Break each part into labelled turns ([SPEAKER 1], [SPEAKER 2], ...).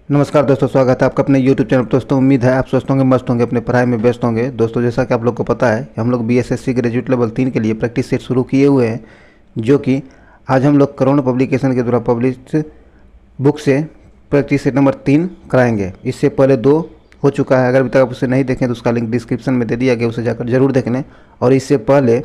[SPEAKER 1] नमस्कार दोस्तों, स्वागत है आपका अपने YouTube चैनल पर। दोस्तों उम्मीद है आप स्वस्थ होंगे, मस्त होंगे, अपने पढ़ाई में व्यस्त होंगे। दोस्तों जैसा कि आप लोग को पता है कि हम लोग BSSC ग्रेजुएट लेवल 3 के लिए प्रैक्टिस सेट शुरू किए हुए हैं, जो कि आज हम लोग करोड़ पब्लिकेशन के द्वारा पब्लिश बुक से प्रैक्टिस सेट नंबर 3 कराएंगे। इससे पहले 2 हो चुका है। अगर अभी तक आप उसे नहीं देखें तो उसका लिंक डिस्क्रिप्शन में दे दिया गया, उसे जाकर जरूर देख लें। और इससे पहले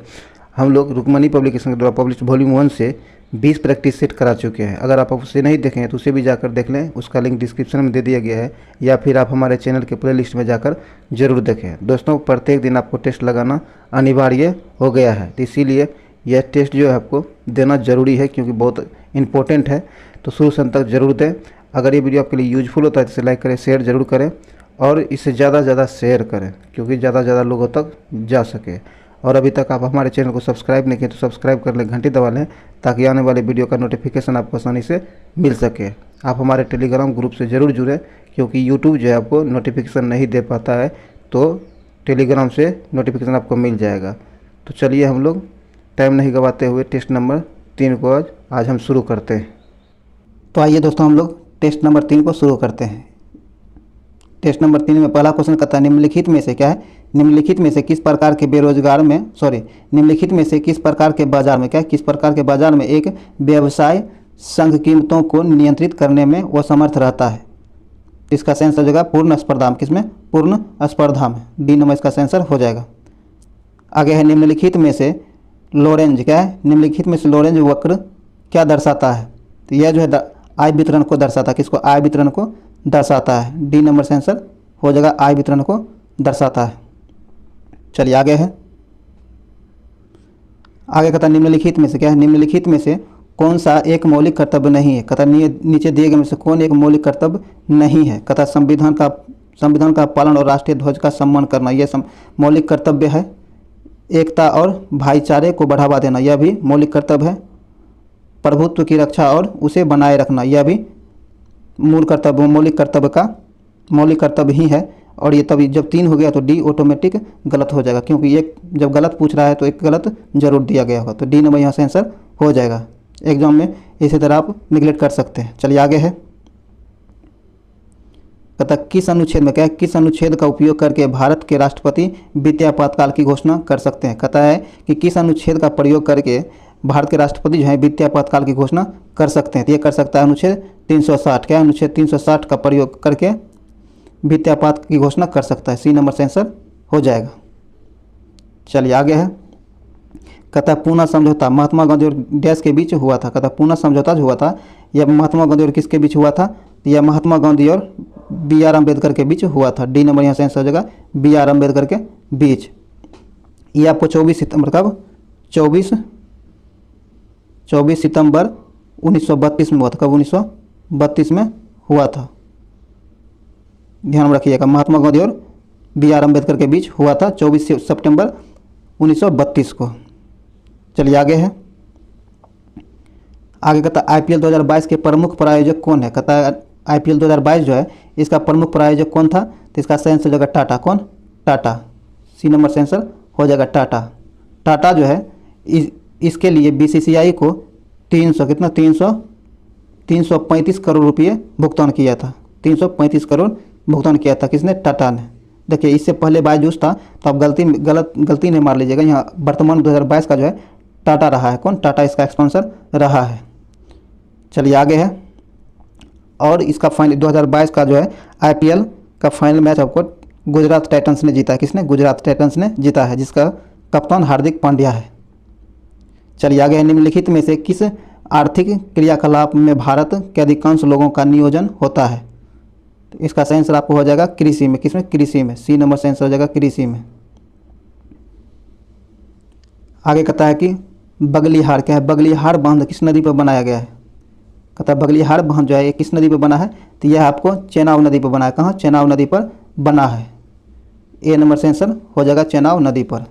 [SPEAKER 1] हम लोग रुक्मणी पब्लिकेशन के द्वारा पब्लिश वॉल्यूम 1 से 20 प्रैक्टिस सेट करा चुके हैं। अगर आप उसे नहीं देखें तो उसे भी जाकर देख लें, उसका लिंक डिस्क्रिप्शन में दे दिया गया है, या फिर आप हमारे चैनल के प्लेलिस्ट में जाकर जरूर देखें। दोस्तों प्रत्येक दिन आपको टेस्ट लगाना अनिवार्य हो गया है, तो इसीलिए यह टेस्ट जो है आपको देना ज़रूरी है, क्योंकि बहुत इंपॉर्टेंट है। तो शुरू से अंत तक जरूर दें। अगर ये वीडियो आपके लिए यूजफुल होता है तो इसे लाइक करें, शेयर जरूर करें, और इसे ज़्यादा से ज़्यादा शेयर करें, क्योंकि ज़्यादा से ज़्यादा लोगों तक जा सके। और अभी तक आप हमारे चैनल को सब्सक्राइब नहीं किए तो सब्सक्राइब कर लें, घंटी दबा लें, ताकि आने वाले वीडियो का नोटिफिकेशन आपको आसानी से मिल सके। आप हमारे टेलीग्राम ग्रुप से ज़रूर जुड़ें, क्योंकि यूट्यूब जो है आपको नोटिफिकेशन नहीं दे पाता है, तो टेलीग्राम से नोटिफिकेशन आपको मिल जाएगा। तो चलिए हम लोग टाइम नहीं गवाते हुए टेस्ट नंबर 3 को आज हम शुरू करते हैं।
[SPEAKER 2] तो आइए दोस्तों हम लोग टेस्ट नंबर 3 को शुरू करते हैं। टेस्ट नंबर 3 में पहला क्वेश्चन कहता है, निम्नलिखित में से क्या है, निम्नलिखित में से किस प्रकार के बेरोजगार में निम्नलिखित में से किस प्रकार के बाजार में किस प्रकार के बाजार में एक व्यवसाय संघ कीमतों को नियंत्रित करने में वो समर्थ रहता है। इसका आंसर हो जाएगा पूर्ण स्पर्धा में। किसमें? पूर्ण स्पर्धा में। डी नंबर इसका आंसर हो जाएगा। आगे है, निम्नलिखित में से लोरेंज क्या है, निम्नलिखित में से लोरेंज वक्र क्या दर्शाता है। तो यह जो है आय वितरण को दर्शाता है। किसको? आय वितरण को दर्शाता है। डी नंबर से आंसर हो जाएगा, आय वितरण को दर्शाता है। चलिए आगे है, आगे कहता है निम्नलिखित में से क्या है, निम्नलिखित में से कौन सा एक मौलिक कर्तव्य नहीं है। कहता नीचे दिए गए में से कौन एक मौलिक कर्तव्य नहीं है। कहता संविधान का पालन और राष्ट्रीय ध्वज का सम्मान करना, यह मौलिक कर्तव्य है। एकता और भाईचारे को बढ़ावा देना, यह भी मौलिक कर्तव्य है। प्रभुत्व की रक्षा और उसे बनाए रखना, यह भी मौलिक कर्तव्य ही है। और ये तभी जब 3 हो गया तो डी ऑटोमेटिक गलत हो जाएगा, क्योंकि एक जब गलत पूछ रहा है तो एक गलत जरूर दिया गया होगा। तो डी नंबर यहाँ से आंसर हो जाएगा। एग्जाम में इसी तरह आप निगलेक्ट कर सकते हैं। चलिए आगे है, कहता किस अनुच्छेद में क्या है, किस अनुच्छेद का उपयोग करके भारत के राष्ट्रपति वित्तीय आपातकाल की घोषणा कर सकते हैं। कहता है कि किस अनुच्छेद का प्रयोग करके भारत के राष्ट्रपति जो है वित्तीय आपातकाल की घोषणा कर सकते हैं। तो ये कर सकता है अनुच्छेद 360। क्या है? अनुच्छेद 360 का प्रयोग करके वित्तीय आपात की घोषणा कर सकता है। सी नंबर से आंसर हो जाएगा। चलिए आगे है, कहता पूना समझौता महात्मा गांधी और डैश के बीच हुआ था। कहता पूना समझौता जो हुआ था यह महात्मा गांधी और किसके बीच हुआ था, यह महात्मा गांधी और BR अम्बेडकर के बीच हुआ था। डी नंबर यहाँ से आंसर हो जाएगा, BR अम्बेडकर के बीच। ये आपको 24 सितंबर कब 24 सितंबर 1932 में हुआ था। कब? 1932 में हुआ था। ध्यान में रखिएगा, महात्मा गांधी और BR अम्बेडकर के बीच हुआ था 24 सितंबर 1932 को। चलिए आगे है, आगे कहता है IPL 2022 के प्रमुख प्रायोजक कौन है। कहता है IPL 2022 जो है इसका प्रमुख प्रायोजक कौन था। तो इसका आंसर हो जाएगा टाटा। कौन? टाटा। सी नंबर से आंसर हो जाएगा टाटा। टाटा जो है इसके लिए BCCI को 335 करोड़ रुपये भुगतान किया था। 335 करोड़ भुगतान किया था। किसने? टाटा ने। देखिए इससे पहले बायजूस था, तो आप गलती नहीं मार लीजिएगा। यहाँ वर्तमान 2022 का जो है टाटा रहा है। कौन? टाटा इसका स्पॉन्सर रहा है। चलिए आगे है, और इसका फाइनल 2022 का जो है IPL का फाइनल मैच आपको गुजरात टाइटंस ने जीता है। किसने? गुजरात टाइटंस ने जीता है, जिसका कप्तान हार्दिक पांड्या है। चलिए आगे है, निम्नलिखित में से किस आर्थिक क्रियाकलाप में भारत के अधिकांश लोगों का नियोजन होता है। तो इसका आंसर आपको हो जाएगा कृषि में। किसमें? कृषि में। सी नंबर से आंसर हो जाएगा कृषि में। आगे कहता है कि बगलिहार क्या है, बगलिहार बांध किस नदी पर बनाया गया है। कहता है बगलिहार बांध जो है ये किस नदी पर बना है, तो यह आपको चेनाब नदी पर बना है। कहाँ? चेनाब नदी पर बना है। ए नंबर से आंसर हो जाएगा चेनाब नदी पर।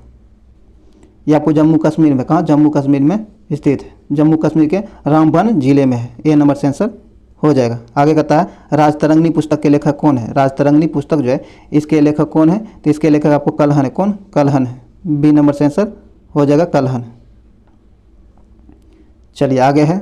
[SPEAKER 2] यह आपको जम्मू कश्मीर में, कहाँ? जम्मू कश्मीर में स्थित है। जम्मू कश्मीर के रामबन जिले में है। ए नंबर से आंसर हो जाएगा। आगे कहता है राजतरंगिणी पुस्तक के लेखक कौन है। राजतरंगिणी पुस्तक जो है इसके लेखक कौन है, तो इसके लेखक आपको कल्हन है। कौन? कल्हन है। बी नंबर से आंसर हो जाएगा कल्हन। चलिए आगे है,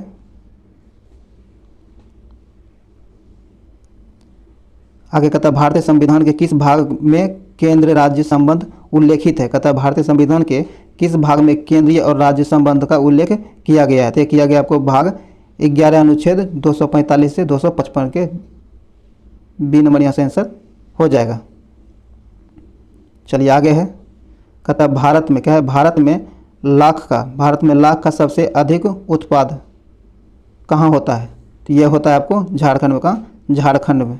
[SPEAKER 2] आगे कहता है भारतीय संविधान के किस भाग में केंद्र राज्य संबंध उल्लेखित है। कहता है भारतीय संविधान के किस भाग में केंद्रीय और राज्य संबंध का उल्लेख किया गया है। तो किया गया आपको भाग 11 अनुच्छेद 245 से 255 के बी नंबर यहाँ से आंसर हो जाएगा। चलिए आगे है, कहता है भारत में क्या है, भारत में लाख का सबसे अधिक उत्पाद कहाँ होता है। तो यह होता है आपको झारखंड में। कहाँ? झारखंड में।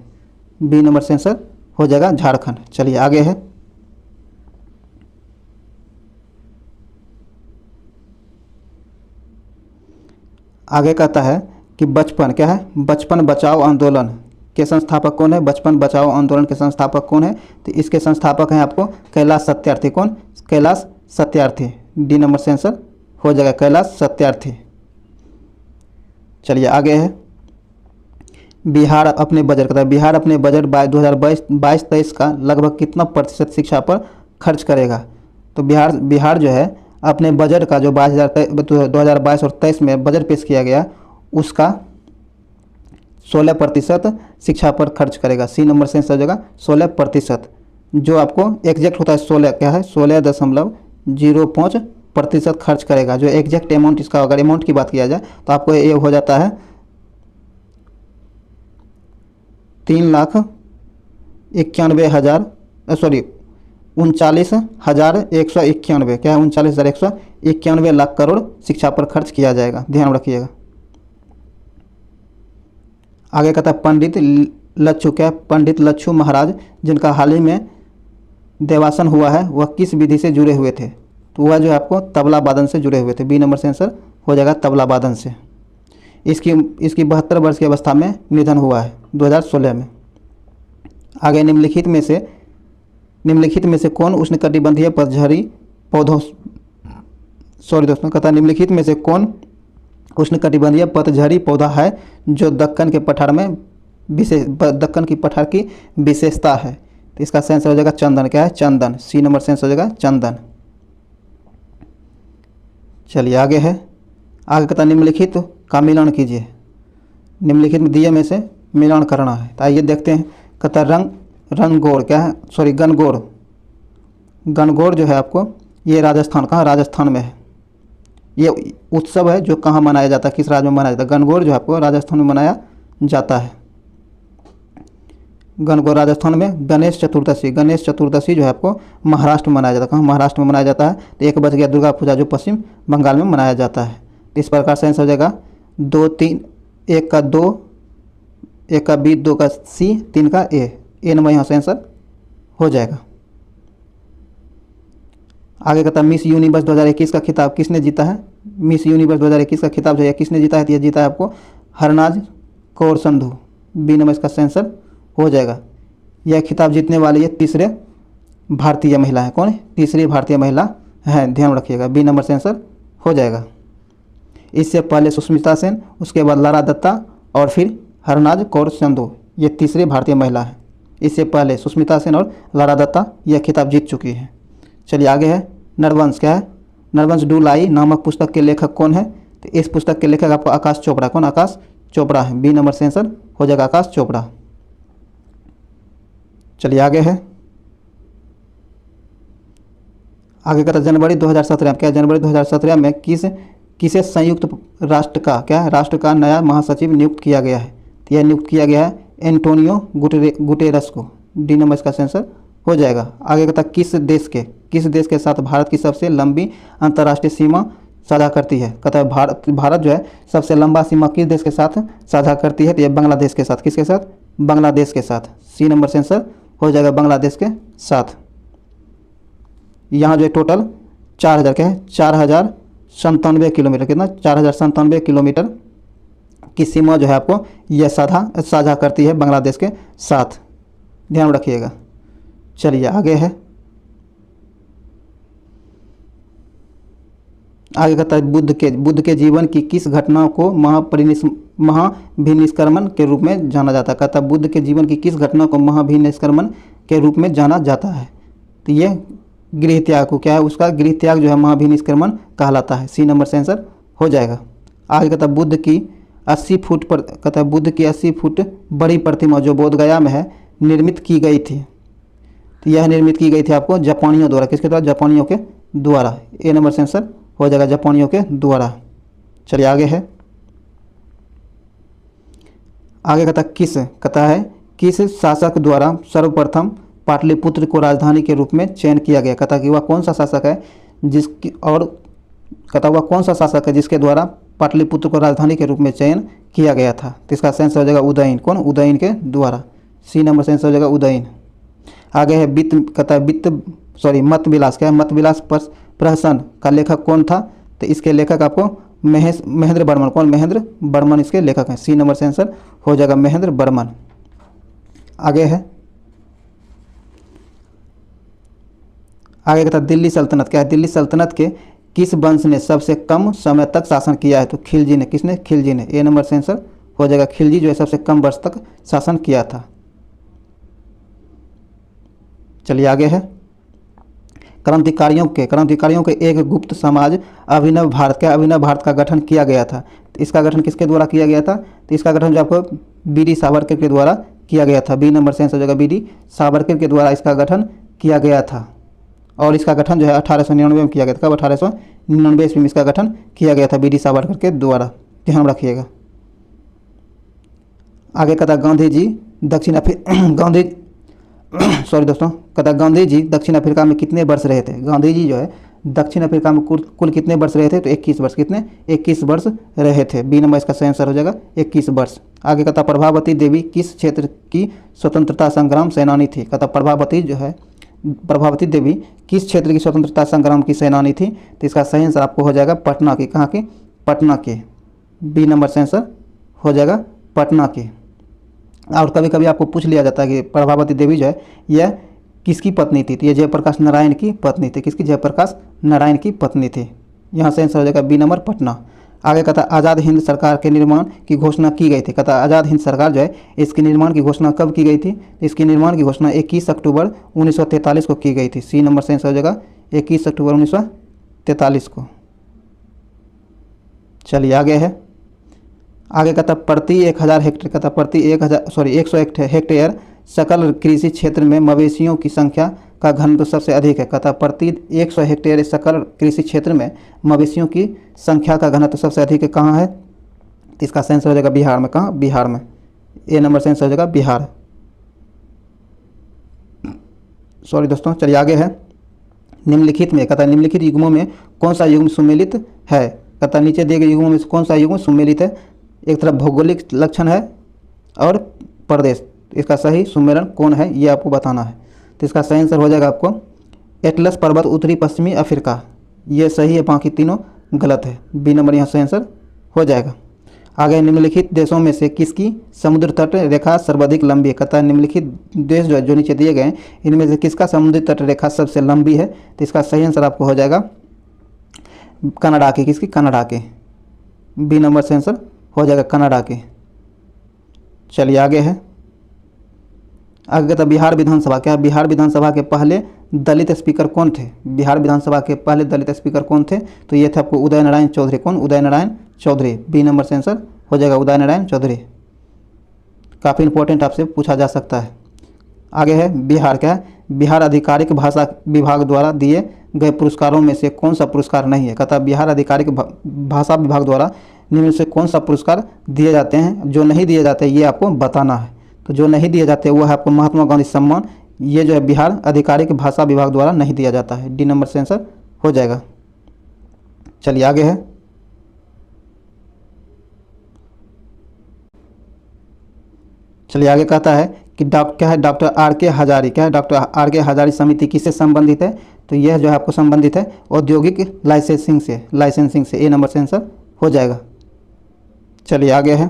[SPEAKER 2] बी नंबर से आंसर हो जाएगा झारखंड। चलिए आगे है, आगे कहता है कि बचपन क्या है, बचपन बचाओ आंदोलन के संस्थापक कौन है। बचपन बचाओ आंदोलन के संस्थापक कौन है। तो इसके संस्थापक हैं आपको कैलाश सत्यार्थी। कौन? कैलाश सत्यार्थी। डी नंबर से आंसर हो जाएगा कैलाश सत्यार्थी। चलिए आगे है, बिहार अपने बजट कहता है बिहार अपने बजट 2022-23 का लगभग कितना प्रतिशत शिक्षा पर खर्च करेगा। तो बिहार जो है अपने बजट का जो 2022 और 23 में बजट पेश किया गया उसका 16% शिक्षा पर खर्च करेगा। सी नंबर से आंसर हो जाएगा 16%। जो आपको एग्जैक्ट होता है 16 क्या है 16.05% खर्च करेगा। जो एग्जैक्ट अमाउंट इसका अगर अमाउंट की बात किया जाए तो आपको ये हो जाता है 39,191 क्या है 39,191 लाख करोड़ शिक्षा पर खर्च किया जाएगा। ध्यान रखिएगा। आगे कहता है पंडित लच्छू क्या है, पंडित लच्छू महाराज जिनका हाल ही में देवासन हुआ है वह किस विधि से जुड़े हुए थे। तो वह जो है आपको तबला वादन से जुड़े हुए थे। बी नंबर से आंसर हो जाएगा तबला वादन से। इसकी 72 वर्ष की अवस्था में निधन हुआ है 2016 में। आगे निम्नलिखित में से कौन उष्णकटिबंधीय पतझड़ी पौधों कहता है निम्नलिखित में से कौन उष्णकटिबंधीय पतझड़ी पौधा है जो दक्कन के पठार की विशेषता है। तो इसका आंसर हो जाएगा चंदन। क्या है? चंदन। सी नंबर से आंसर हो जाएगा चंदन। चलिए आगे है, आगे कहता निम्नलिखित का मिलान कीजिए। निम्नलिखित में दिए में से मिलान करना है। तो आइए देखते हैं। कहता गणगौर क्या है गणगौर जो है आपको ये राजस्थान राजस्थान में है। ये उत्सव है जो कहाँ मनाया जाता है, किस राज्य में मनाया जाता है। गणगौर जो है आपको राजस्थान में मनाया जाता है। गणगौर राजस्थान में। गणेश चतुर्दशी जो है आपको महाराष्ट्र में मनाया जाता है। कहाँ? महाराष्ट्र में मनाया जाता है। तो एक बच गया दुर्गा पूजा जो पश्चिम बंगाल में मनाया जाता है। इस प्रकार से आंसर हो जाएगा 2 3 1 का 2 1 का बी 2 का सी 3 का ए नंबर यहाँ से आंसर हो जाएगा। आगे कहता है मिस यूनिवर्स 2021 का खिताब किसने जीता है। मिस यूनिवर्स 2021 का खिताब जो है किसने जीता है। तो ये जीता है आपको हरनाज कौर संधू। बी नंबर इसका आंसर हो जाएगा। यह खिताब जीतने वाली ये तीसरे भारतीय महिला है। कौन है? तीसरी भारतीय महिला है। ध्यान रखिएगा। बी नंबर से आंसर हो जाएगा। इससे पहले सुष्मिता सेन, उसके बाद लारा दत्ता और फिर हरनाज कौर संधू, ये तीसरी भारतीय महिला है। इससे पहले सुष्मिता सेन और लारा दत्ता यह खिताब जीत चुकी है। चलिए आगे है, नरवंश क्या है। नरवंश डुलाई नामक पुस्तक के लेखक कौन है। तो इस पुस्तक के लेखक आपको आकाश चोपड़ा। कौन? आकाश चोपड़ा है। बी नंबर से आंसर हो जाएगा आकाश चोपड़ा। चलिए आगे है, आगे कहता है जनवरी 2017 क्या, जनवरी 2017 में किसे संयुक्त राष्ट्र का नया महासचिव नियुक्त किया गया है। तो यह नियुक्त किया गया है एंटोनियो गुटेरस को। डी नंबर इसका आंसर हो जाएगा। आगे कहता है किस देश के साथ भारत की सबसे लंबी अंतर्राष्ट्रीय सीमा साझा करती है। कहता है भारत जो है सबसे लंबा सीमा किस देश के साथ साझा करती है। तो यह बांग्लादेश के साथ। किसके साथ? बांग्लादेश के साथ। सी नंबर से आंसर हो जाएगा बांग्लादेश के साथ। यहाँ जो है टोटल 4000 क्या है 4097 किलोमीटर, कितना 4097 किलोमीटर की सीमा जो है आपको यह साझा करती है बांग्लादेश के साथ। ध्यान रखिएगा। चलिए आगे है, आगे कहता है बुद्ध के जीवन की किस घटना को महाभिनिष्क्रमण के रूप में जाना जाता है। कहता है बुद्ध के जीवन की किस घटना को महाभिनिष्क्रमण के रूप में जाना जाता है। तो ये गृह त्याग को क्या है, उसका गृह त्याग जो है महाभिनिष्क्रमण कहलाता है। सी नंबर से आंसर हो जाएगा। आगे कहता है बुद्ध की 80 फुट बड़ी प्रतिमा जो बोधगया में है निर्मित की गई थी? तो यह निर्मित की गई थी आपको जापानियों द्वारा। किसके द्वारा? जापानियों के द्वारा। ए नंबर से आंसर हो जाएगा जापानियों के द्वारा। चलिए आगे है, आगे कहता है किस शासक द्वारा सर्वप्रथम पाटलिपुत्र को राजधानी के रूप में चयन किया गया? कहता कि वह कौन सा शासक है जिसकी, और कहता हुआ कौन सा शासक है जिसके द्वारा पाटलिपुत्र को राजधानी के रूप में चयन किया गया था? तो इसका आंसर हो जाएगा उदयन। कौन? उदयन के द्वारा। सी नंबर से आंसर हो जाएगा उदयन। आगे है कहता है मत विलास। क्या है? मत विलास प्रहसन का लेखक कौन था? तो इसके लेखक आपको महेंद्र बर्मन। कौन? महेंद्र बर्मन इसके लेखक हैं। सी नंबर से आंसर हो जाएगा महेंद्र बर्मन। आगे है, आगे कहता है दिल्ली सल्तनत। क्या है? दिल्ली सल्तनत के किस वंश ने सबसे कम समय तक शासन किया है? तो खिलजी ने। किसने? खिलजी ने। ए नंबर से आंसर हो जाएगा खिलजी जो है सबसे कम वर्ष तक शासन किया था। चलिए आगे है, क्रांतिकारियों के एक गुप्त समाज अभिनव भारत। क्या? अभिनव भारत का गठन किया गया था। तो इसका गठन किसके द्वारा किया गया था? तो इसका गठन जो आपको बी.डी. सावरकर के द्वारा किया गया था। बी नंबर से आंसर हो जाएगा बी.डी. सावरकर के द्वारा इसका गठन किया गया था। और इसका गठन जो है 1899 में किया गया था। कब? 1899 ईस्वी में इसका गठन किया गया था बी.डी. सावरकर के द्वारा। ध्यान रखिएगा। आगे कहता गांधी जी दक्षिण दक्षिण अफ्रीका में कितने वर्ष रहे थे? गांधी जी जो है दक्षिण अफ्रीका में कुल कितने वर्ष रहे थे? तो 21 वर्ष। कितने? 21 वर्ष रहे थे। बी नंबर इसका सही आंसर हो जाएगा 21 वर्ष। आगे कहता प्रभावती देवी किस क्षेत्र की स्वतंत्रता संग्राम सेनानी थी? कहता प्रभावती देवी किस क्षेत्र की स्वतंत्रता संग्राम की सेनानी थी? तो इसका सही आंसर आपको हो जाएगा पटना की। कहाँ की? पटना के। बी नंबर से आंसर हो जाएगा पटना के। और कभी कभी आपको पूछ लिया जाता है कि प्रभावती देवी जो है यह किसकी पत्नी थी? तो ये जयप्रकाश नारायण की पत्नी थी। किसकी? जयप्रकाश नारायण की पत्नी थी। यहाँ से आंसर हो जाएगा बी नंबर पटना। आगे कहता आज़ाद हिंद सरकार के निर्माण की घोषणा की गई थी। कहता आज़ाद हिंद सरकार जो है इसके निर्माण की घोषणा कब की गई थी? इसके निर्माण की घोषणा 21 अक्टूबर 1943 को की गई थी। सी नंबर से आंसर हो जाएगा 21 अक्टूबर 1943 को। चलिए आगे है, आगे कहता प्रति 1000 हेक्टेयर, कहता प्रति 100 हेक्टेयर सकल कृषि क्षेत्र में मवेशियों की संख्या का घनत्व सबसे अधिक है। कहता प्रति 100 हेक्टेयर सकल कृषि क्षेत्र में मवेशियों की संख्या का घनत्व सबसे अधिक है। कहाँ है? इसका आंसर हो जाएगा बिहार में। कहाँ? बिहार में। ए नंबर से आंसर हो जाएगा बिहार। दोस्तों चलिए आगे है, निम्नलिखित में कहता निम्नलिखित युग्मों में कौन सा युग्म सुमेलित है? कहता नीचे दिए गए युग्मों में कौन सा युग्म सुमेलित है? एक तरफ भौगोलिक लक्षण है और प्रदेश। इसका सही सुमेलन कौन है ये आपको बताना है। तो इसका सही आंसर हो जाएगा आपको एटलस पर्वत उत्तरी पश्चिमी अफ्रीका। ये सही है, बाकी तीनों गलत है। बी नंबर यहाँ सही आंसर हो जाएगा। आगे निम्नलिखित देशों में से किसकी समुद्र तट रेखा सर्वाधिक लंबी है? कहता है निम्नलिखित देश जो नीचे दिए गए हैं इनमें से किसका समुद्र तट रेखा सबसे लंबी है? तो इसका सही आंसर आपको हो जाएगा कनाडा की। किसकी? कनाडा के। बी नंबर से आंसर हो जाएगा कनाडा के। चलिए आगे है, आगे कहता बिहार विधानसभा। क्या बिहार विधानसभा के पहले दलित स्पीकर कौन थे? बिहार विधानसभा के पहले दलित स्पीकर कौन थे? तो ये थे आपको उदय नारायण चौधरी। कौन? उदय नारायण चौधरी। बी नंबर से आंसर हो जाएगा उदय नारायण चौधरी। काफ़ी इंपॉर्टेंट आपसे पूछा जा सकता है। आगे है बिहार। क्या है? बिहार आधिकारिक भाषा विभाग द्वारा दिए गए पुरस्कारों में से कौन सा पुरस्कार नहीं है? कहता बिहार आधिकारिक भाषा विभाग द्वारा निम्न से कौन सा पुरस्कार दिए जाते हैं? जो नहीं दिए जाते ये आपको बताना है। तो जो नहीं दिए जाते वो है आपको महात्मा गांधी सम्मान। ये जो है बिहार आधिकारिक भाषा विभाग द्वारा नहीं दिया जाता है। डी नंबर से आंसर हो जाएगा। चलिए आगे है, चलिए आगे कहता है कि क्या है डॉक्टर आर के हजारी। क्या है? डॉक्टर आर के हजारी समिति किससे संबंधित है? तो यह जो है आपको संबंधित है औद्योगिक लाइसेंसिंग से। ए नंबर से आंसर हो जाएगा। चलिए आगे है,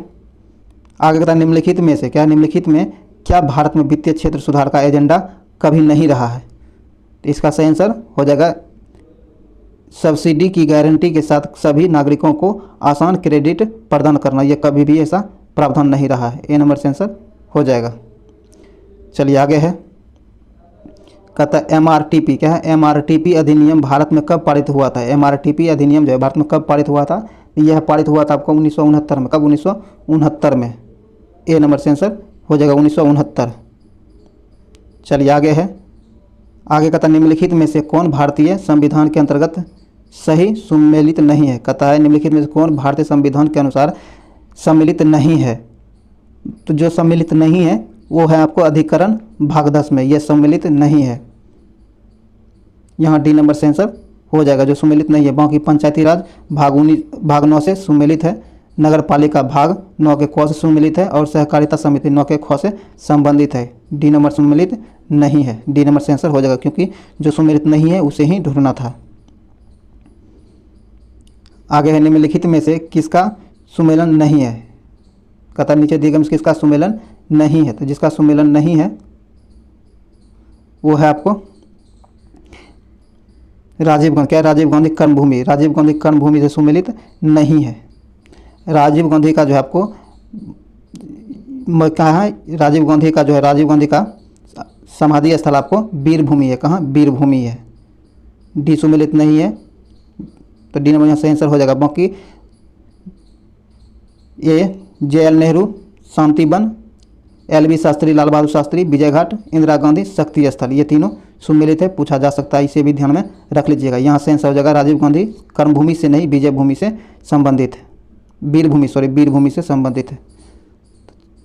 [SPEAKER 2] आगे कहता है निम्नलिखित में से क्या? निम्नलिखित में क्या भारत में वित्तीय क्षेत्र सुधार का एजेंडा कभी नहीं रहा है? तो इसका सही आंसर हो जाएगा सब्सिडी की गारंटी के साथ सभी नागरिकों को आसान क्रेडिट प्रदान करना। यह कभी भी ऐसा प्रावधान नहीं रहा है। ए नंबर से आंसर हो जाएगा। चलिए आगे है, कहता है MRTP। क्या है? MRTP अधिनियम भारत में कब पारित हुआ था? MRTP अधिनियम जो है भारत में कब पारित हुआ था? यह पारित हुआ था आपको 1969 में। कब? 1969 में। ए नंबर से आंसर हो जाएगा 1969। चलिए आगे है, आगे कहता है निम्नलिखित में से कौन भारतीय संविधान के अंतर्गत सही सम्मिलित नहीं है। कहता है निम्नलिखित में से कौन भारतीय संविधान के अनुसार सम्मिलित नहीं है। तो जो सम्मिलित नहीं है वो है आपको अधिकरण भाग 10 में, यह सम्मिलित नहीं है। यहाँ डी नंबर से आंसर हो जाएगा जो सम्मिलित नहीं है। बाकी पंचायती राज भाग 9 से सम्मिलित है, नगर पालिका भाग 9 के क से सम्मिलित है और सहकारिता समिति 9 के ख से संबंधित है। डी नंबर सम्मिलित नहीं है, डी नंबर से आंसर हो जाएगा क्योंकि जो सम्मिलित नहीं है उसे ही ढूंढना था। आगे है निम्नलिखित में से किसका सुमेलन नहीं है। कहता नीचे दिए गए में किसका सुमेलन नहीं है। तो जिसका सुमेलन नहीं है वो है आपको राजीव गांधी। क्या राजीव गांधी कर्मभूमि, राजीव गांधी कर्मभूमि से सुमेलित नहीं है। राजीव गांधी का जो है आपको कहाँ है, राजीव गांधी का जो है राजीव गांधी का समाधि स्थल आपको वीरभूमि है। कहाँ, वीरभूमि है। डी सुमेलित नहीं है तो डी नंबर यहाँ से आंसर हो जाएगा। बाकी ये JL नेहरू शांति वन, LV शास्त्री लाल बहादुर शास्त्री विजय घाट, इंदिरा गांधी शक्ति स्थल, ये तीनों सुमेलित है, पूछा जा सकता है, इसे भी ध्यान में रख लीजिएगा। यहाँ से आंसर हो जाएगा राजीव गांधी कर्मभूमि से नहीं विजय भूमि से संबंधित है, वीरभूमि से संबंधित है।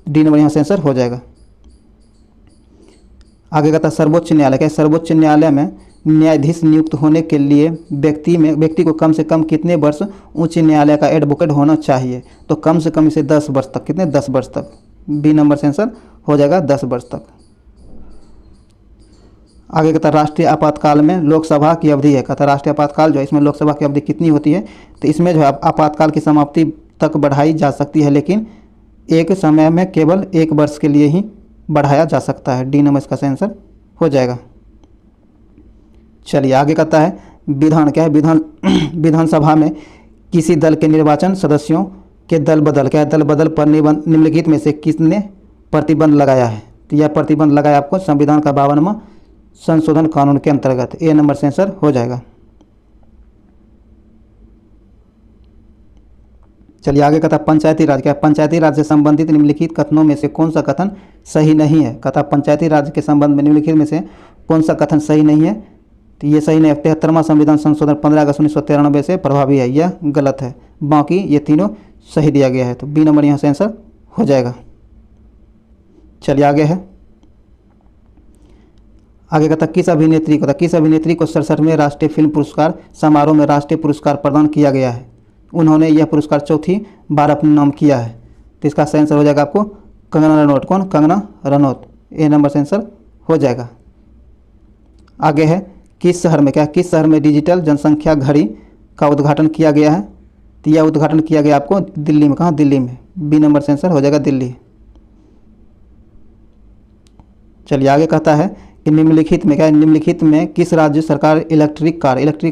[SPEAKER 2] डी नंबर यहाँ से आंसर हो जाएगा। आगे कहता है सर्वोच्च न्यायालय। क्या सर्वोच्च न्यायालय में न्यायाधीश नियुक्त होने के लिए व्यक्ति को कम से कम कितने वर्ष उच्च न्यायालय का एडवोकेट होना चाहिए। तो कम से कम इसे 10 वर्ष तक, कितने 10 वर्ष तक। बी नंबर से आंसर हो जाएगा 10 वर्ष तक। आगे कहता है राष्ट्रीय आपातकाल में लोकसभा की अवधि है। कहता है राष्ट्रीय आपातकाल जो है इसमें लोकसभा की अवधि कितनी होती है। तो इसमें जो है आपातकाल की समाप्ति तक बढ़ाई जा सकती है, लेकिन एक समय में केवल 1 वर्ष के लिए ही बढ़ाया जा सकता है। डी नंबर इसका आंसर हो जाएगा। चलिए आगे कहता है विधान। क्या है विधानसभा में किसी दल के निर्वाचन सदस्यों के दल बदल। क्या है दल बदल पर निम्नलिखित में से किसने प्रतिबंध लगाया है। तो यह प्रतिबंध लगाया आपको संविधान का 52वां संशोधन कानून के अंतर्गत। ए नंबर से आंसर हो जाएगा। चलिए आगे कहता पंचायती राज। क्या पंचायती राज से संबंधित निम्नलिखित कथनों में से कौन सा कथन सही नहीं है। कहता पंचायती राज के संबंध में निम्नलिखित में से कौन सा कथन सही नहीं है। तो ये सही नहीं है। 73वां संविधान संशोधन 15 अगस्त 1993 से प्रभावी है, यह गलत है। बाकी ये तीनों सही दिया गया है, तो बी नंबर यहाँ से आंसर हो जाएगा। चलिए आगे है, आगे कहता किस अभिनेत्री को 67वें राष्ट्रीय फिल्म पुरस्कार समारोह में राष्ट्रीय पुरस्कार प्रदान किया गया है। उन्होंने यह पुरस्कार चौथी बार अपने नाम किया है। तो इसका सही आंसर हो जाएगा आपको कंगना रनौत। कौन, कंगना रनौत। ए नंबर से आंसर हो जाएगा। आगे है किस शहर में। क्या किस शहर में डिजिटल जनसंख्या घड़ी का उद्घाटन किया गया है। तो यह उद्घाटन किया गया आपको दिल्ली में। कहाँ, दिल्ली में। बी नंबर से आंसर हो जाएगा दिल्ली। चलिए आगे कहता है कि निम्नलिखित में किस राज्य सरकार इलेक्ट्रिक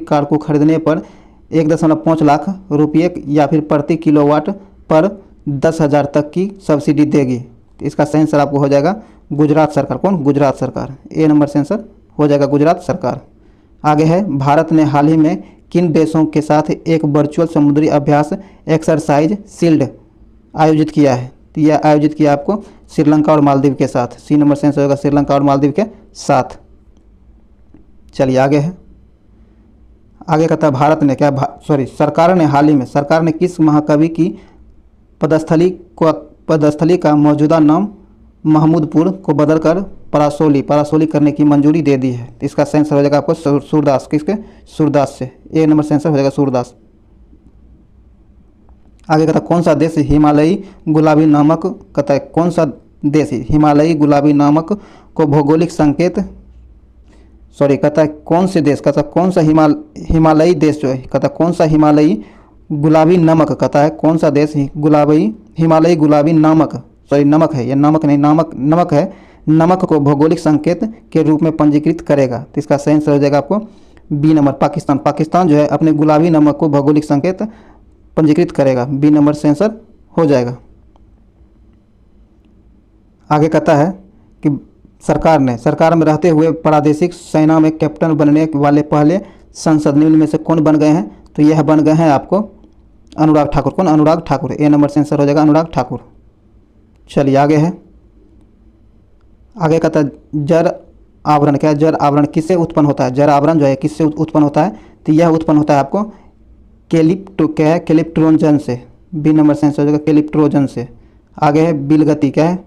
[SPEAKER 2] कार को खरीदने पर 1.5 लाख रुपये या फिर प्रति किलोवाट पर 10,000 तक की सब्सिडी देगी। इसका सही आंसर आपको हो जाएगा गुजरात सरकार। कौन, गुजरात सरकार। ए नंबर से आंसर हो जाएगा गुजरात सरकार। आगे है भारत ने हाल ही में किन देशों के साथ एक वर्चुअल समुद्री अभ्यास एक्सरसाइज शील्ड आयोजित किया है। तो यह आयोजित किया आपको श्रीलंका और मालदीव के साथ। सी नंबर से आंसर होगा श्रीलंका और मालदीव के साथ। चलिए आगे है, आगे कहता है भारत ने सरकार ने हाल ही में सरकार ने किस महाकवि की पदस्थली का मौजूदा नाम महमूदपुर को बदलकर परासोली करने की मंजूरी दे दी है। इसका सही आंसर हो जाएगा आपको सूरदास। किसके, सूरदास से। ए नंबर से आंसर हो जाएगा सूरदास। आगे कहता है कौन सा देश हिमालयी गुलाबी नामक, कहता है कौन सा देश हिमालयी गुलाबी नामक को भौगोलिक संकेत कहता है कौन से देश, कहता है कौन सा हिमालयी देश जो है, कहता है कौन सा हिमालयी गुलाबी नमक, कहता है कौन सा देश हिमालयी गुलाबी नामक, नमक है, यह नमक नहीं, नमक है, नमक को भौगोलिक संकेत के रूप में पंजीकृत करेगा। तो इसका सही आंसर हो जाएगा आपको बी नंबर पाकिस्तान। पाकिस्तान जो है अपने गुलाबी नमक को भौगोलिक संकेत पंजीकृत करेगा। बी नंबर से आंसर हो जाएगा। आगे कहता है कि सरकार में रहते हुए प्रादेशिक सेना में कैप्टन बनने वाले पहले संसद निम्न में से कौन बन गए हैं। तो यह बन गए हैं आपको अनुराग ठाकुर। कौन, अनुराग ठाकुर। ए नंबर से आंसर हो जाएगा अनुराग ठाकुर। चलिए आगे है, आगे कहता है आवरण, क्या है, जल आवरण किससे उत्पन्न होता है, जल आवरण जो है किससे उत्पन्न होता है, तो यह उत्पन्न होता है आपको क्या है, केलिप्ट्रोजन से। बी नंबर से आंसर हो जाएगा केलिप्ट्रोजन से। आगे है बिलगति, क्या है,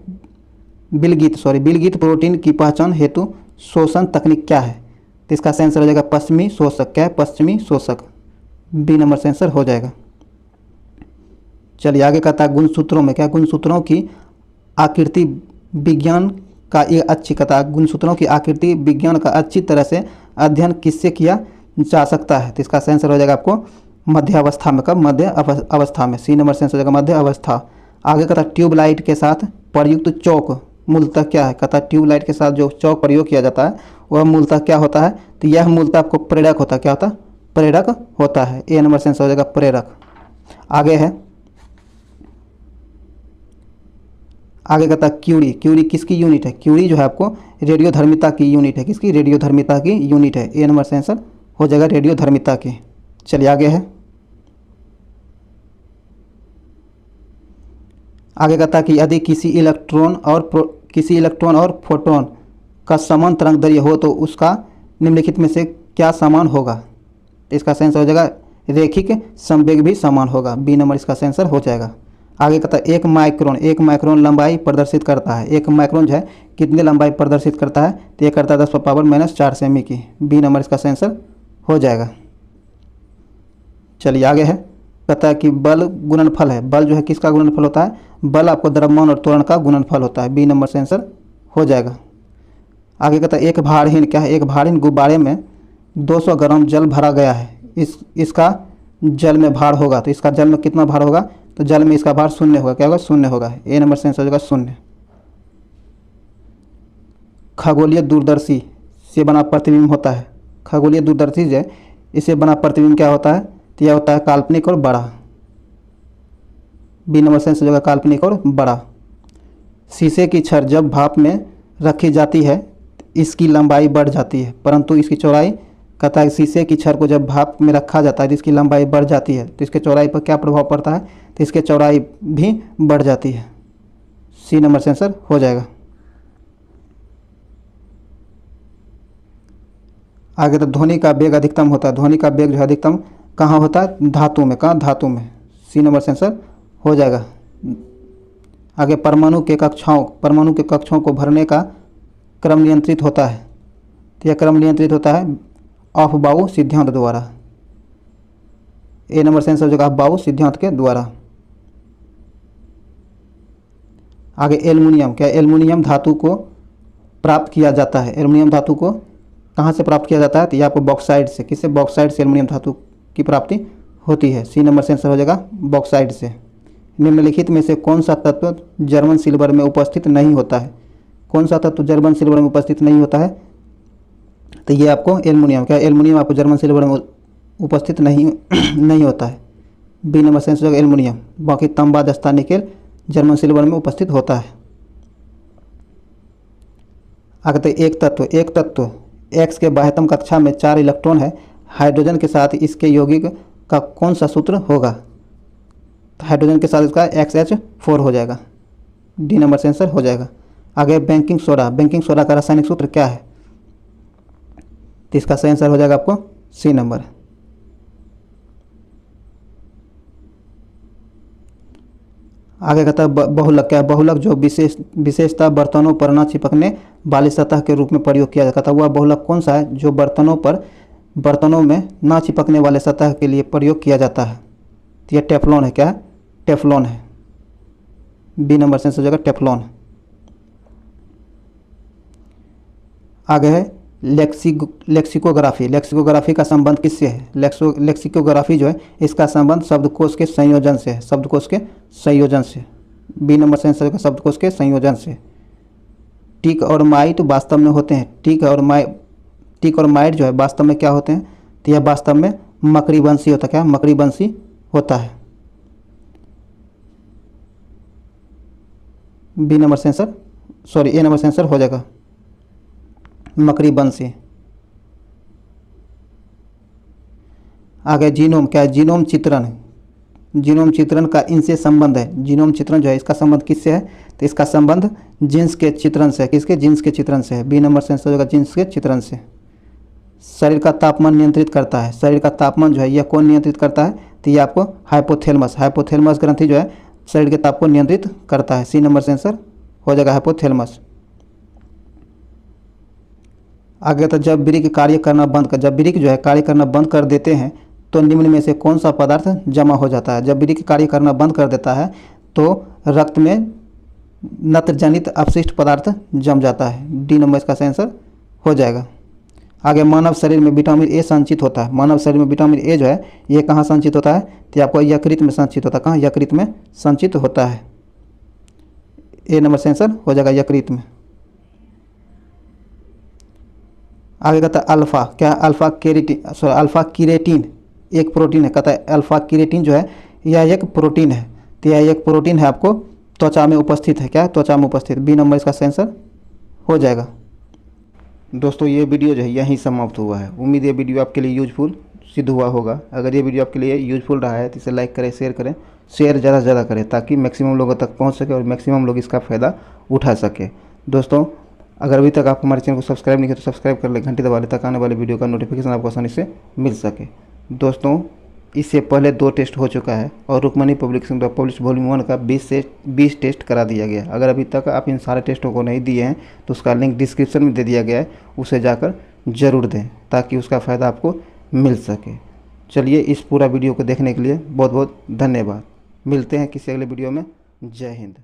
[SPEAKER 2] बिलगीत प्रोटीन की पहचान हेतु शोषण तकनीक क्या है, तो इसका आंसर हो जाएगा पश्चिमी शोषक, क्या है, पश्चिमी शोषक। बी नंबर से आंसर हो जाएगा। चलिए आगे कहता है गुणसूत्रों में, क्या है, गुणसूत्रों की आकृति विज्ञान का ये अच्छी कथा, गुणसूत्रों की आकृति विज्ञान का अच्छी तरह से अध्ययन किससे किया जा सकता है, तो इसका आंसर हो जाएगा आपको मध्य अवस्था में। कब, मध्य अवस्था में। सी नंबर से आंसर हो जाएगा मध्य अवस्था। आगे कहता है ट्यूबलाइट के साथ प्रयुक्त चौक मूलतः क्या है, कहता है ट्यूबलाइट के साथ जो चौक प्रयोग किया जाता है वह मूलतः क्या होता है, तो यह मूलतः आपको प्रेरक होता है, क्या होता है, प्रेरक होता है। ए नंबर से आंसर हो जाएगा प्रेरक। आगे है, आगे कहता है क्यूरी किसकी यूनिट है, क्यूरी जो है आपको रेडियोधर्मिता की यूनिट है, किसकी, रेडियोधर्मिता की यूनिट है। ए नंबर से आंसर हो जाएगा रेडियोधर्मिता की। चलिए आगे है, आगे कहता है कि यदि किसी इलेक्ट्रॉन और फोटोन का समान तरंग दैर्घ्य हो तो उसका निम्नलिखित में से क्या समान होगा, इसका आंसर हो जाएगा रैखिक संवेग भी समान होगा। बी नंबर इसका आंसर हो जाएगा। आगे कहता है एक माइक्रोन लंबाई प्रदर्शित करता है, एक माइक्रोन जो है कितनी लंबाई प्रदर्शित करता है, तो ये करता है 10⁻⁻⁴ सेमी की। बी नंबर इसका आंसर हो जाएगा। चलिए आगे है, कहता है कि बल गुणनफल है, बल जो है किसका गुणनफल होता है, बल आपको द्रव्यमान और त्वरण का गुणनफल होता है। बी नंबर से आंसर हो जाएगा। आगे कहता है एक भारहीन, क्या है, एक भारहीन गुब्बारे में 200 ग्राम जल भरा गया है, इसका जल में भार होगा, तो इसका जल में कितना भार होगा, तो जल में इसका भार 0 होगा, क्या होगा, 0 होगा। ए नंबर से आंसर हो जाएगा 0। खगोलीय दूरदर्शी से बना प्रतिबिंब होता है, खगोलीय दूरदर्शी जो है इससे बना प्रतिबिंब क्या होता है, तो यह होता है काल्पनिक और बड़ा। बी नंबर से आंसर हो जाएगा काल्पनिक और बड़ा। शीशे की छड़ जब भाप में रखी जाती है इसकी लंबाई बढ़ जाती है परंतु इसकी चौड़ाई, कहता है शीशे की छड़ को जब भाप में रखा जाता है तो इसकी लंबाई बढ़ जाती है, तो इसके चौड़ाई पर क्या प्रभाव पड़ता है, तो इसके चौड़ाई भी बढ़ जाती है। सी नंबर से आंसर हो जाएगा। आगे तो ध्वनि का वेग अधिकतम होता है, ध्वनि का वेग जो है अधिकतम कहाँ होता है, धातु में, कहाँ, धातु में। सी नंबर से आंसर हो जाएगा। आगे परमाणु के कक्षों को भरने का क्रम नियंत्रित होता है, तो यह क्रम नियंत्रित होता है ऑफ-बाउ सिद्धांत द्वारा। ए नंबर से आंसर हो जाएगा ऑफ-बाउ सिद्धांत के द्वारा। आगे एल्युमिनियम, क्या एल्युमिनियम धातु को प्राप्त किया जाता है, एल्युमिनियम धातु को कहाँ से प्राप्त किया जाता है, तो यह आपको बॉक्साइड से, किससे, बॉक्साइड से एल्युमिनियम धातु की प्राप्ति होती है। सी नंबर से आंसर हो जाएगा बॉक्साइड से। निम्नलिखित में से कौन सा तत्व जर्मन सिल्वर में उपस्थित नहीं होता है, कौन सा तत्व जर्मन सिल्वर में उपस्थित नहीं होता है, तो ये आपको एल्युमिनियम, क्या एल्युमिनियम आपको जर्मन सिल्वर में उपस्थित नहीं होता है। बी नंबर से आंसर हो जाएगा एल्युमिनियम। बाकी तांबा, दस्ता, निकेल जर्मन सिल्वर में उपस्थित होता है। आगे तो एक तत्व एक्स के बाह्यतम कक्षा में 4 इलेक्ट्रॉन है, हाइड्रोजन के साथ इसके यौगिक का कौन सा सूत्र होगा, तो हाइड्रोजन के साथ इसका XH4 हो जाएगा। डी नंबर से आंसर हो जाएगा। आगे बेकिंग सोडा का रासायनिक सूत्र क्या है, तो इसका सही आंसर हो जाएगा आपको सी नंबर। आगे कहता है बहुलक, क्या है, बहुलक जो विशेषता बर्तनों पर न चिपकने वाली सतह के रूप में प्रयोग किया जाता है, वह बहुलक कौन सा है जो बर्तनों में न चिपकने वाले सतह के लिए प्रयोग किया जाता है, तो यह टेफ्लॉन है, क्या है, टेफ्लॉन है। बी नंबर से आंसर हो जाएगा टेफ्लॉन। आगे है लेक्सिकोग्राफी का संबंध किससे है, लेक्सिकोग्राफी जो है इसका संबंध शब्दकोश के संयोजन से है, शब्दकोश के संयोजन से। बी नंबर से आंसर होगा शब्दकोश के संयोजन से। टिक और माइट वास्तव में होते हैं, टिक और माइट जो है वास्तव में क्या होते हैं, तो यह वास्तव में मकड़ीवंशी होता है, क्या, मकड़ीवंशी होता है। बी नंबर से आंसर, सॉरी ए नंबर से आंसर हो जाएगा मकड़ीवंशी। आगे जीनोम, क्या है, जीनोम चित्रण जीनोम चित्रण का इनसे संबंध है। जीनोम चित्रण जो है इसका संबंध किससे है, तो इसका संबंध जीन्स के चित्रण से है। किसके? जीन्स के चित्रण से है। बी नंबर से आंसर होगा जीन्स के चित्रण से। शरीर का तापमान नियंत्रित करता है। शरीर का तापमान जो है यह कौन नियंत्रित करता है, तो ये आपको हाइपोथैलेमस, हाइपोथैलेमस ग्रंथि जो है शरीर के ताप को नियंत्रित करता है। सी नंबर से आंसर हो जाएगा हाइपोथैलेमस। आगे तो जब वृक्क कार्य करना बंद कर, जब वृक्क जो है कार्य करना बंद कर देते हैं तो निम्न में से कौन सा पदार्थ जमा हो जाता है। जब वृक्क कार्य करना बंद कर देता है तो रक्त में नत्रजनित अपशिष्ट पदार्थ जम जाता है। डी नंबर इसका आंसर हो जाएगा। आगे मानव शरीर में विटामिन ए संचित होता है। मानव शरीर में विटामिन ए जो है ये कहाँ संचित होता है, तो आपको यकृत में संचित होता है। कहाँ? यकृत में संचित होता है। ए नंबर से आंसर हो जाएगा यकृत में। आगे कहता है अल्फा, क्या? अल्फा केरेटिन, सॉरी अल्फा कीरेटिन एक प्रोटीन है। कहता है अल्फा कीरेटिन जो है यह एक प्रोटीन है। तो यह एक प्रोटीन है, आपको त्वचा में उपस्थित है। क्या? त्वचा में उपस्थित। बी नंबर इसका आंसर हो जाएगा। दोस्तों ये वीडियो जो है यहीं समाप्त हुआ है। उम्मीद है वीडियो आपके लिए यूजफुल सिद्ध हुआ होगा। अगर ये वीडियो आपके लिए यूजफुल रहा है तो इसे लाइक करें, शेयर करें, शेयर ज़्यादा से ज़्यादा करें ताकि मैक्सिमम लोगों तक पहुंच सके और मैक्सिमम लोग इसका फ़ायदा उठा सके। दोस्तों अगर अभी तक आप हमारे चैनल को सब्सक्राइब नहीं किया तो सब्सक्राइब कर ले, घंटी दबा ले ताकि आने वाले वीडियो का नोटिफिकेशन आपको आसानी से मिल सके। दोस्तों इससे पहले 2 टेस्ट हो चुका है और रुक्मणी पब्लिकेशन द्वारा पब्लिश वॉल्यूम 1 का 20 टेस्ट करा दिया गया। अगर अभी तक आप इन सारे टेस्टों को नहीं दिए हैं तो उसका लिंक डिस्क्रिप्शन में दे दिया गया है, उसे जाकर ज़रूर दें ताकि उसका फ़ायदा आपको मिल सके। चलिए इस पूरा वीडियो को देखने के लिए बहुत बहुत धन्यवाद। मिलते हैं किसी अगले वीडियो में। जय हिंद।